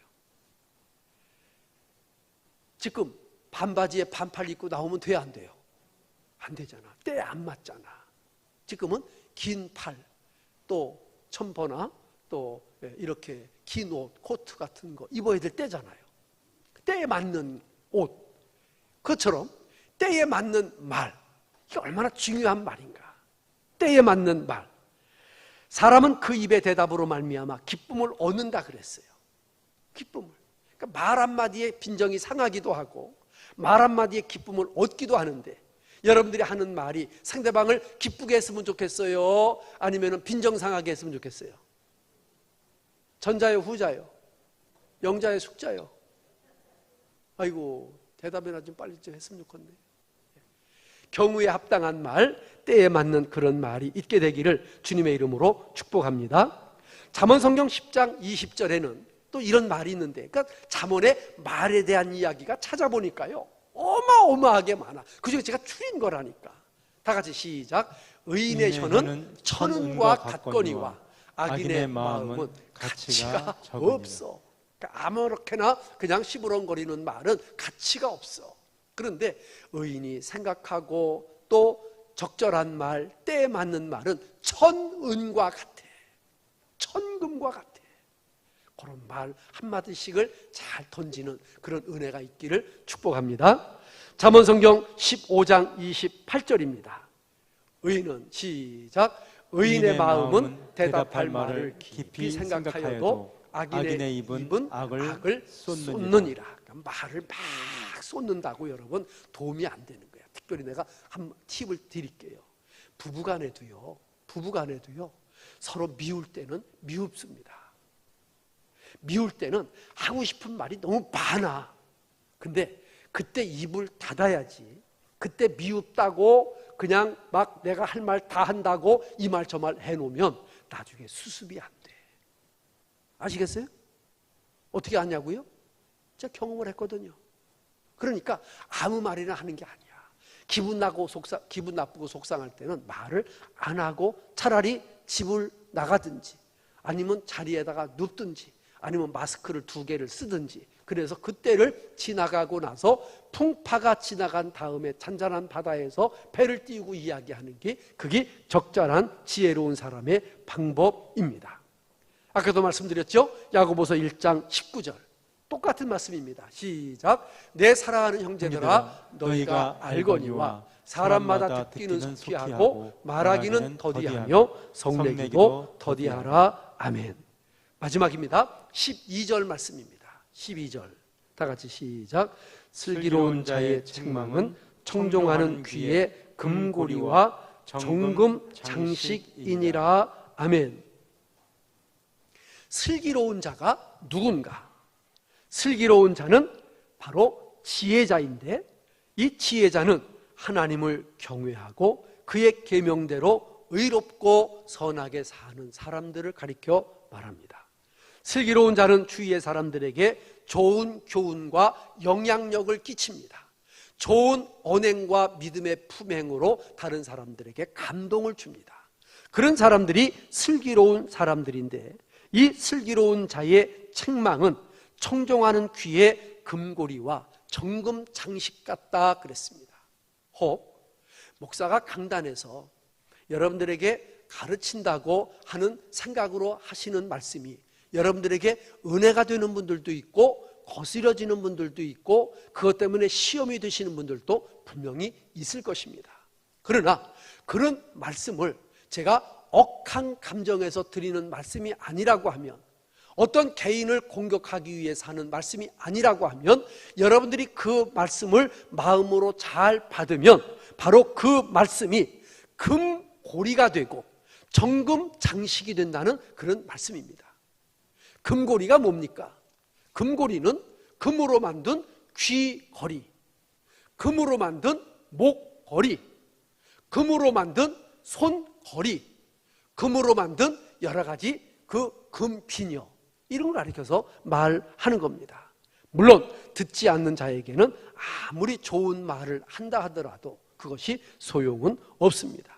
지금 반바지에 반팔 입고 나오면 돼, 안 돼요? 안 되잖아. 때에 안 맞잖아. 지금은 긴 팔, 또 첨버나 또 이렇게 긴 옷, 코트 같은 거 입어야 될 때잖아요. 때에 맞는 옷, 그것처럼 때에 맞는 말, 이게 얼마나 중요한 말인가. 때에 맞는 말. 사람은 그 입의 대답으로 말미암아 기쁨을 얻는다 그랬어요. 기쁨을. 그러니까 말 한마디에 빈정이 상하기도 하고 말 한마디에 기쁨을 얻기도 하는데, 여러분들이 하는 말이 상대방을 기쁘게 했으면 좋겠어요? 아니면 빈정상하게 했으면 좋겠어요? 전자요, 후자요? 영자요, 숙자요? 아이고, 대답이나 좀 빨리 좀 했으면 좋겠네. 경우에 합당한 말, 때에 맞는 그런 말이 있게 되기를 주님의 이름으로 축복합니다. 잠언성경 10장 20절에는 또 이런 말이 있는데, 그러니까 잠언의 말에 대한 이야기가 찾아보니까요 어마어마하게 많아. 그중에 제가 추린 거라니까. 다 같이 시작. 의인의 혀는 천은과 같거니와 악인의 마음은 가치가 없어. 그러니까 아무렇게나 그냥 시부렁거리는 말은 가치가 없어. 그런데 의인이 생각하고 또 적절한 말, 때에 맞는 말은 천은과 같아. 천금과 같아. 그런 말 한마디씩을 잘 던지는 그런 은혜가 있기를 축복합니다. 잠언성경 15장 28절입니다. 의인은 시작. 의인의 마음은 대답할 말을 깊이 생각하여도 악인의 입은 악을 쏟느니라. 그러니까 말을 막 쏟는다고 여러분 도움이 안 되는 거야. 특별히 내가 한 팁을 드릴게요. 부부간에도요 서로 미울 때는 미웁습니다. 미울 때는 하고 싶은 말이 너무 많아. 근데 그때 입을 닫아야지. 그때 미웁다고 그냥 막 내가 할 말 다 한다고 이 말 저 말 해놓으면 나중에 수습이 안 돼. 아시겠어요? 어떻게 아냐고요? 제가 경험을 했거든요. 그러니까 아무 말이나 하는 게 아니야. 기분 나쁘고 속상할 때는 말을 안 하고 차라리 집을 나가든지 아니면 자리에다가 눕든지 아니면 마스크를 2개를 쓰든지, 그래서 그때를 지나가고 나서 풍파가 지나간 다음에 잔잔한 바다에서 배를 띄우고 이야기하는 게, 그게 적절한 지혜로운 사람의 방법입니다. 아까도 말씀드렸죠? 야고보서 1장 19절 똑같은 말씀입니다. 시작. 내 사랑하는 형제들아, 너희가 알거니와 사람마다 듣기는 속히하고 말하기는 더디하며 성내기도 더디하라. 아멘. 마지막입니다. 12절 말씀입니다. 12절 다 같이 시작. 슬기로운 자의 책망은 청종하는 귀에 금고리와 정금 장식이니라. 아멘. 슬기로운 자가 누군가? 슬기로운 자는 바로 지혜자인데, 이 지혜자는 하나님을 경외하고 그의 계명대로 의롭고 선하게 사는 사람들을 가리켜 말합니다. 슬기로운 자는 주위의 사람들에게 좋은 교훈과 영향력을 끼칩니다. 좋은 언행과 믿음의 품행으로 다른 사람들에게 감동을 줍니다. 그런 사람들이 슬기로운 사람들인데, 이 슬기로운 자의 책망은 청종하는 귀에 금고리와 정금 장식 같다 그랬습니다. 혹 목사가 강단에서 여러분들에게 가르친다고 하는 생각으로 하시는 말씀이 여러분들에게 은혜가 되는 분들도 있고 거스려지는 분들도 있고 그것 때문에 시험이 되시는 분들도 분명히 있을 것입니다. 그러나 그런 말씀을 제가 억한 감정에서 드리는 말씀이 아니라고 하면, 어떤 개인을 공격하기 위해서 하는 말씀이 아니라고 하면, 여러분들이 그 말씀을 마음으로 잘 받으면 바로 그 말씀이 금고리가 되고 정금 장식이 된다는 그런 말씀입니다. 금고리가 뭡니까? 금고리는 금으로 만든 귀걸이, 금으로 만든 목걸이, 금으로 만든 손걸이, 금으로 만든 여러 가지 그 금비녀, 이런 걸 가리켜서 말하는 겁니다. 물론 듣지 않는 자에게는 아무리 좋은 말을 한다 하더라도 그것이 소용은 없습니다.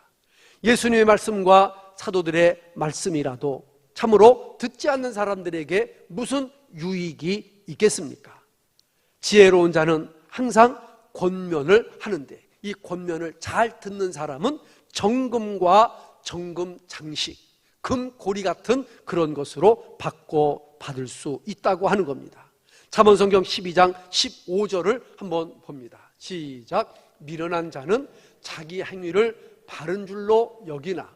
예수님의 말씀과 사도들의 말씀이라도 참으로 듣지 않는 사람들에게 무슨 유익이 있겠습니까? 지혜로운 자는 항상 권면을 하는데, 이 권면을 잘 듣는 사람은 정금과 정금 장식, 금고리 같은 그런 것으로 받을 수 있다고 하는 겁니다. 잠언성경 12장 15절을 한번 봅니다. 시작. 미련한 자는 자기 행위를 바른 줄로 여기나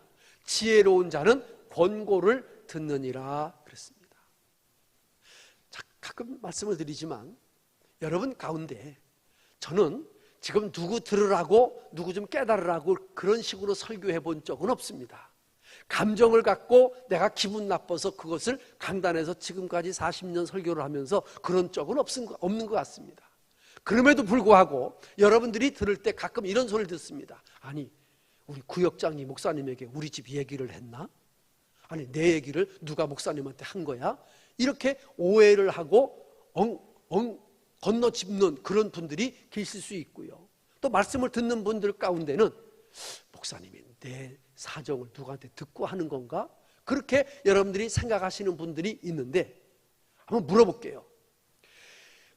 지혜로운 자는 권고를 듣느니라 그랬습니다. 가끔 말씀을 드리지만 여러분 가운데 저는 지금 누구 들으라고, 누구 좀 깨달으라고 그런 식으로 설교해 본 적은 없습니다. 감정을 갖고 내가 기분 나빠서 그것을 강단에서 지금까지 40년 설교를 하면서 그런 적은 없는 것 같습니다. 그럼에도 불구하고 여러분들이 들을 때 가끔 이런 소리를 듣습니다. 아니, 우리 구역장이 목사님에게 우리 집 얘기를 했나? 아니, 내 얘기를 누가 목사님한테 한 거야? 이렇게 오해를 하고 건너짚는 그런 분들이 계실 수 있고요. 또 말씀을 듣는 분들 가운데는 목사님이 내 사정을 누구한테 듣고 하는 건가? 그렇게 여러분들이 생각하시는 분들이 있는데, 한번 물어볼게요.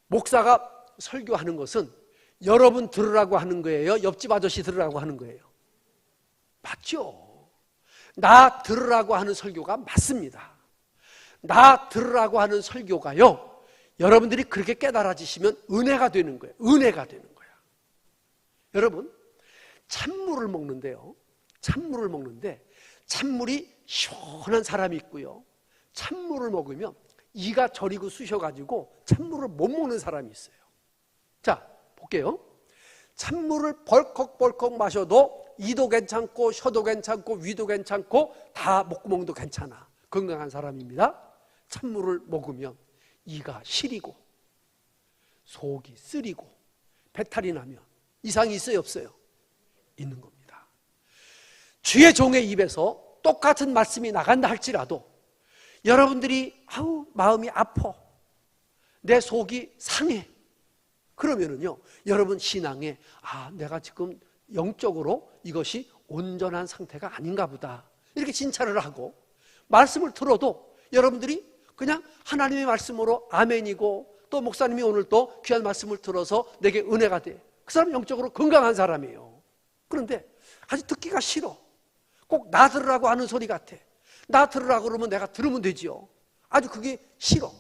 목사가 설교하는 것은 여러분 들으라고 하는 거예요? 옆집 아저씨 들으라고 하는 거예요? 맞죠? 나 들으라고 하는 설교가 맞습니다. 나 들으라고 하는 설교가요, 여러분들이 그렇게 깨달아지시면 은혜가 되는 거예요. 은혜가 되는 거야. 여러분, 찬물을 먹는데요, 찬물을 먹는데 찬물이 시원한 사람이 있고요, 찬물을 먹으면 이가 저리고 쑤셔가지고 찬물을 못 먹는 사람이 있어요. 자, 볼게요. 찬물을 벌컥벌컥 마셔도 이도 괜찮고 혀도 괜찮고 위도 괜찮고 다 목구멍도 괜찮아. 건강한 사람입니다. 찬물을 먹으면 이가 시리고 속이 쓰리고 배탈이 나면 이상이 있어요, 없어요? 있는 겁니다. 주의 종의 입에서 똑같은 말씀이 나간다 할지라도 여러분들이 마음이 아파, 내 속이 상해, 그러면은요, 여러분 신앙에 내가 지금 영적으로 이것이 온전한 상태가 아닌가 보다, 이렇게 진찰을 하고, 말씀을 들어도 여러분들이 그냥 하나님의 말씀으로 아멘이고 또 목사님이 오늘 또 귀한 말씀을 들어서 내게 은혜가 돼. 그 사람 영적으로 건강한 사람이에요. 그런데 아주 듣기가 싫어. 꼭 나 들으라고 하는 소리 같아. 나 들으라고 그러면 내가 들으면 되지요. 아주 그게 싫어.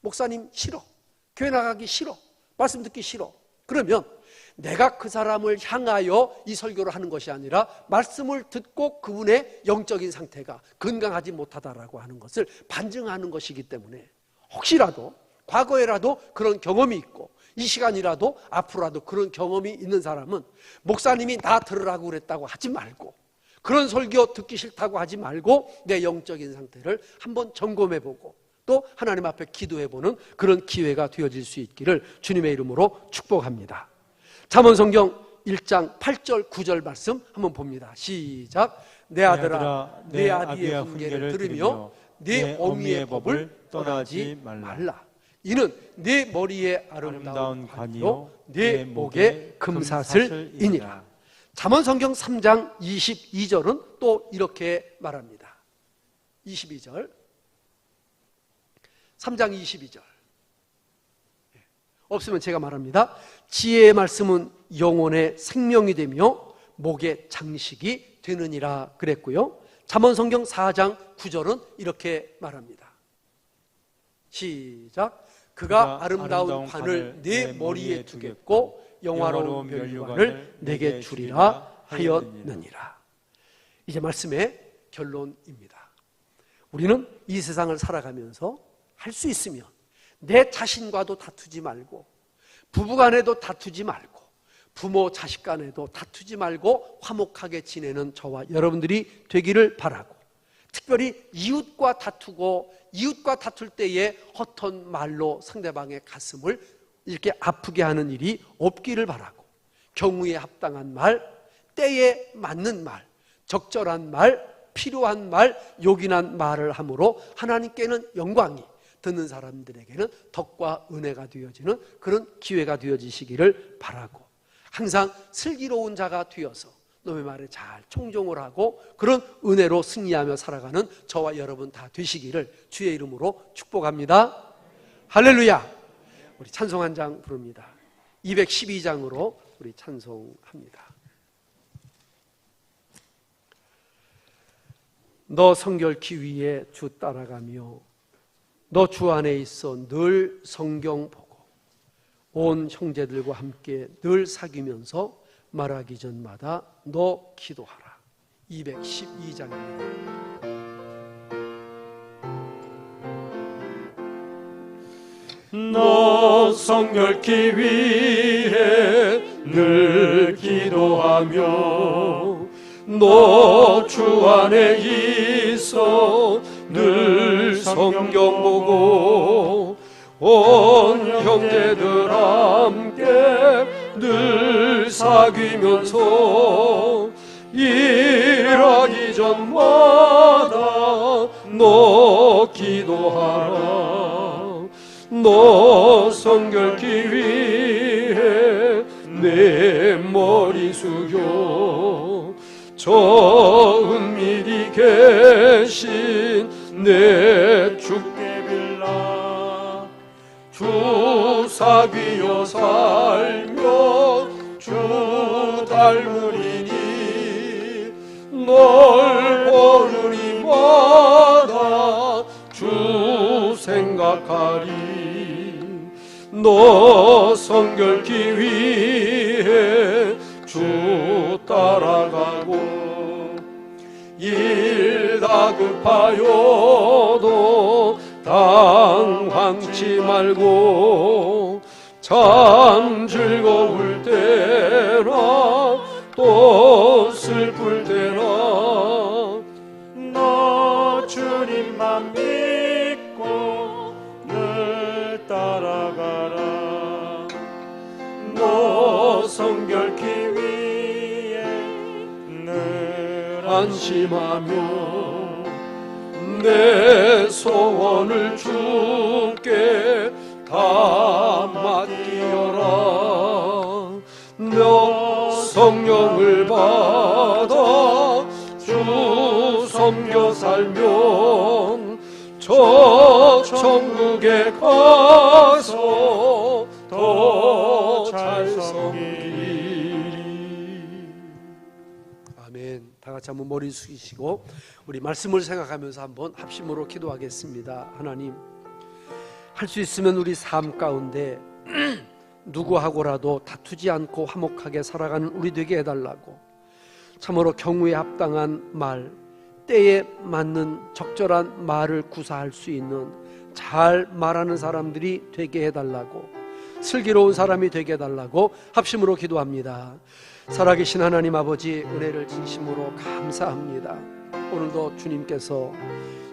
목사님 싫어. 교회 나가기 싫어. 말씀 듣기 싫어. 그러면 내가 그 사람을 향하여 이 설교를 하는 것이 아니라 말씀을 듣고 그분의 영적인 상태가 건강하지 못하다라고 하는 것을 반증하는 것이기 때문에 혹시라도 과거에라도 그런 경험이 있고 이 시간이라도 앞으로라도 그런 경험이 있는 사람은 목사님이 나 들으라고 그랬다고 하지 말고 그런 설교 듣기 싫다고 하지 말고 내 영적인 상태를 한번 점검해보고 또 하나님 앞에 기도해보는 그런 기회가 되어질 수 있기를 주님의 이름으로 축복합니다. 잠언성경 1장 8절 9절 말씀 한번 봅니다. 시작. 내 아들아 내 아비의 훈계를 들으며 내 어미의 법을 떠나지 말라. 이는 내 머리에 아름다운 관이요 내 목에 금사슬이니라. 잠언성경 3장 22절은 또 이렇게 말합니다. 22절 3장 22절 없으면 제가 말합니다. 지혜의 말씀은 영혼의 생명이 되며 목의 장식이 되느니라 그랬고요. 잠언성경 4장 9절은 이렇게 말합니다. 시작. 그가 아름다운 관을 네 머리에 두겠고 영화로운 면류관을 내게 주리라 하였느니라. 이제 말씀의 결론입니다. 우리는 이 세상을 살아가면서 할 수 있으면 내 자신과도 다투지 말고 부부간에도 다투지 말고 부모 자식 간에도 다투지 말고 화목하게 지내는 저와 여러분들이 되기를 바라고, 특별히 이웃과 다투고 이웃과 다툴 때에 헛된 말로 상대방의 가슴을 이렇게 아프게 하는 일이 없기를 바라고, 경우에 합당한 말, 때에 맞는 말, 적절한 말, 필요한 말, 요긴한 말을 함으로 하나님께는 영광이, 듣는 사람들에게는 덕과 은혜가 되어지는 그런 기회가 되어지시기를 바라고, 항상 슬기로운 자가 되어서 놈의 말에 잘 총종을 하고 그런 은혜로 승리하며 살아가는 저와 여러분 다 되시기를 주의 이름으로 축복합니다. 할렐루야. 우리 찬송 한 장 부릅니다. 212장으로 우리 찬송합니다. 너 성결키 위에 주 따라가며 너 주 안에 있어 늘 성경 보고 온 형제들과 함께 늘 사귀면서 말하기 전마다 너 기도하라. 212장입니다. 너 성결키 위해 늘 기도하며 너 주 안에 있어 늘 성경 보고 온 형제들 함께 늘 사귀면서 일하기 전마다 너 기도하라. 너 성결키 위해 내 머리 숙여 저 은밀히 계신 내 주께 빌라. 주 사귀어 살며 주 닮으리니 널 보는 이마다 주 생각하리. 너 성결키 위해 주 따라가고 일 다급하여도 당황치 말고 참 즐거울 때나 또 슬플 때나 너 주님만 믿고 늘 따라가라. 너 성결키 위에 늘 안심하며 내 소원을 주께 다 맡기어라. 너 성령을 받아 주 섬겨 살면 저 천국에 가서 더 잘 섬기리. 아멘. 다 같이 한번 머리 숙이시고 우리 말씀을 생각하면서 한번 합심으로 기도하겠습니다. 하나님, 할 수 있으면 우리 삶 가운데 누구하고라도 다투지 않고 화목하게 살아가는 우리 되게 해달라고, 참으로 경우에 합당한 말, 때에 맞는 적절한 말을 구사할 수 있는 잘 말하는 사람들이 되게 해달라고, 슬기로운 사람이 되게 해달라고 합심으로 기도합니다. 살아계신 하나님 아버지, 은혜를 진심으로 감사합니다. 오늘도 주님께서,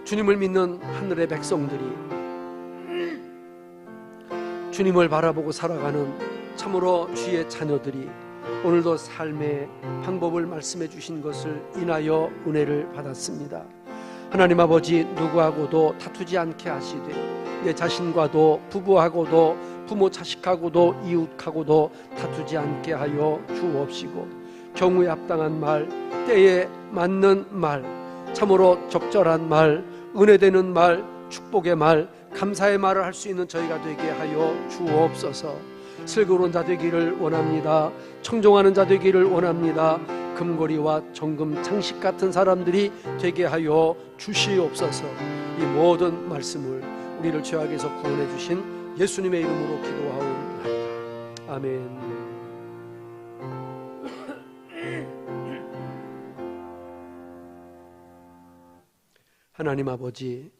주님을 믿는 하늘의 백성들이 주님을 바라보고 살아가는 참으로 주의 자녀들이 오늘도 삶의 방법을 말씀해 주신 것을 인하여 은혜를 받았습니다. 하나님 아버지, 누구하고도 다투지 않게 하시되 내 자신과도, 부부하고도, 부모 자식하고도, 이웃하고도 다투지 않게 하여 주옵시고, 경우에 합당한 말, 때에 맞는 말, 참으로 적절한 말, 은혜되는 말, 축복의 말, 감사의 말을 할 수 있는 저희가 되게 하여 주옵소서. 슬기로운 자 되기를 원합니다. 청종하는 자 되기를 원합니다. 금고리와 정금 장식 같은 사람들이 되게 하여 주시옵소서. 이 모든 말씀을 우리를 죄악에서 구원해 주신 예수님의 이름으로 기도하옵나이다. 아멘. 하나님 아버지,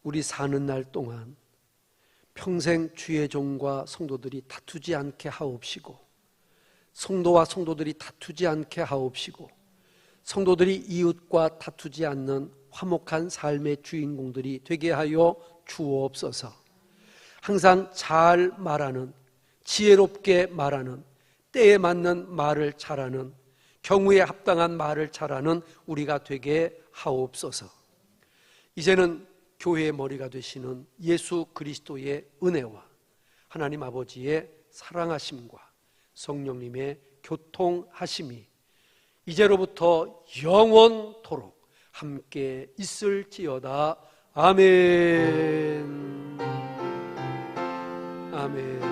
우리 사는 날 동안 평생 주의 종과 성도들이 다투지 않게 하옵시고, 성도와 성도들이 다투지 않게 하옵시고, 성도들이 이웃과 다투지 않는 화목한 삶의 주인공들이 되게 하여 주옵소서. 항상 잘 말하는, 지혜롭게 말하는, 때에 맞는 말을 잘하는, 경우에 합당한 말을 잘하는 우리가 되게 하옵소서. 이제는 교회의 머리가 되시는 예수 그리스도의 은혜와 하나님 아버지의 사랑하심과 성령님의 교통하심이 이제로부터 영원토록 함께 있을지어다. 아멘. 아멘.